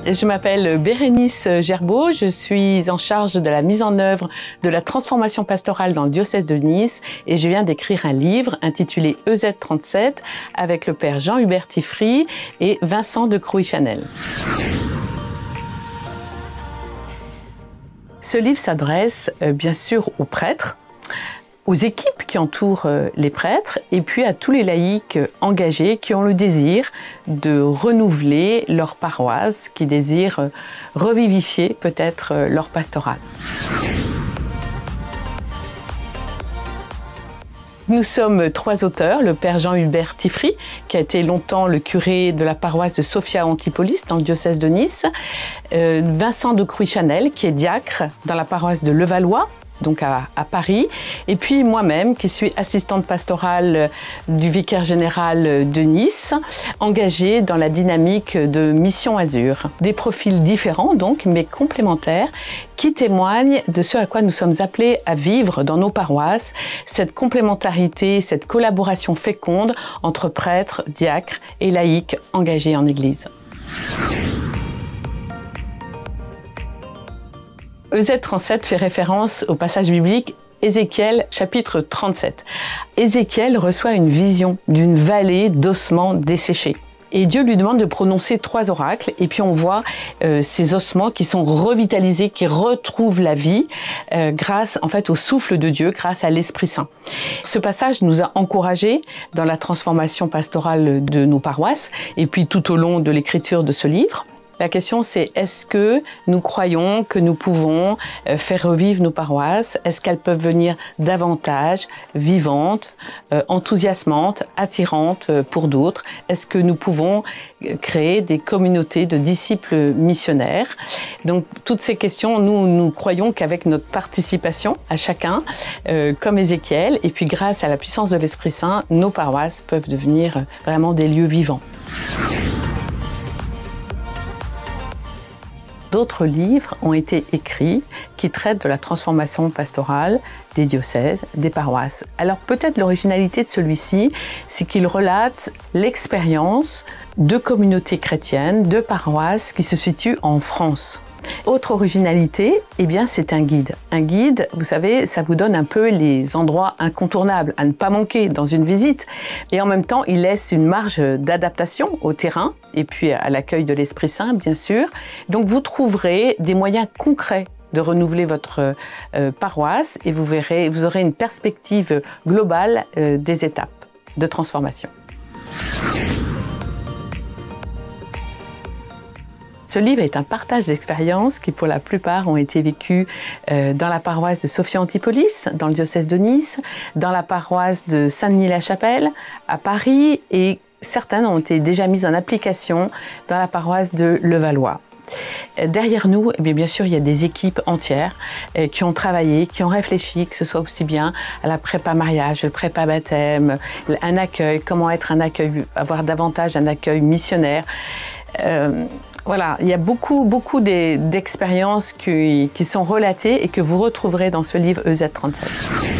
Je m'appelle Bérénice Gerbeau, je suis en charge de la mise en œuvre de la transformation pastorale dans le diocèse de Nice et je viens d'écrire un livre intitulé EZ37 avec le père Jean-Hubert Tiffry et Vincent de Crouy-Chanel. Ce livre s'adresse bien sûr aux prêtres, aux équipes qui entourent les prêtres et puis à tous les laïcs engagés qui ont le désir de renouveler leur paroisse, qui désirent revivifier peut-être leur pastorale. Nous sommes 3 auteurs, le père Jean-Hubert Tiffry, qui a été longtemps le curé de la paroisse de Sophia Antipolis dans le diocèse de Nice, Vincent de Crouy-Chanel, qui est diacre dans la paroisse de Levallois, donc à Paris, et puis moi-même qui suis assistante pastorale du vicaire général de Nice, engagée dans la dynamique de Mission Azur. Des profils différents donc, mais complémentaires, qui témoignent de ce à quoi nous sommes appelés à vivre dans nos paroisses, cette complémentarité, cette collaboration féconde entre prêtres, diacres et laïcs engagés en Église. EZ37 fait référence au passage biblique Ézéchiel chapitre 37. Ézéchiel reçoit une vision d'une vallée d'ossements desséchés. Et Dieu lui demande de prononcer 3 oracles et puis on voit ces ossements qui sont revitalisés, qui retrouvent la vie grâce en fait au souffle de Dieu, grâce à l'Esprit Saint. Ce passage nous a encouragés dans la transformation pastorale de nos paroisses et puis tout au long de l'écriture de ce livre. La question c'est, est-ce que nous croyons que nous pouvons faire revivre nos paroisses? Est-ce qu'elles peuvent venir davantage vivantes, enthousiasmantes, attirantes pour d'autres? Est-ce que nous pouvons créer des communautés de disciples missionnaires? Donc toutes ces questions, nous croyons qu'avec notre participation à chacun, comme Ézéchiel, et puis grâce à la puissance de l'Esprit Saint, nos paroisses peuvent devenir vraiment des lieux vivants. D'autres livres ont été écrits qui traitent de la transformation pastorale des diocèses, des paroisses. Alors peut-être l'originalité de celui-ci, c'est qu'il relate l'expérience de communautés chrétiennes, de paroisses qui se situent en France. Autre originalité, eh bien c'est un guide. Un guide, vous savez, ça vous donne un peu les endroits incontournables à ne pas manquer dans une visite. Et en même temps, il laisse une marge d'adaptation au terrain et puis à l'accueil de l'Esprit Saint, bien sûr. Donc vous trouverez des moyens concrets de renouveler votre paroisse et vous aurez une perspective globale des étapes de transformation. Ce livre est un partage d'expériences qui, pour la plupart, ont été vécues dans la paroisse de Sophia Antipolis, dans le diocèse de Nice, dans la paroisse de Saint-Denis-la-Chapelle, à Paris, et certaines ont été déjà mises en application dans la paroisse de Levallois. Derrière nous, eh bien sûr, il y a des équipes entières qui ont travaillé, qui ont réfléchi, que ce soit aussi bien à la prépa mariage, le prépa baptême, un accueil, comment être un accueil, avoir davantage un accueil missionnaire. Voilà, il y a beaucoup d'expériences qui sont relatées et que vous retrouverez dans ce livre EZ37.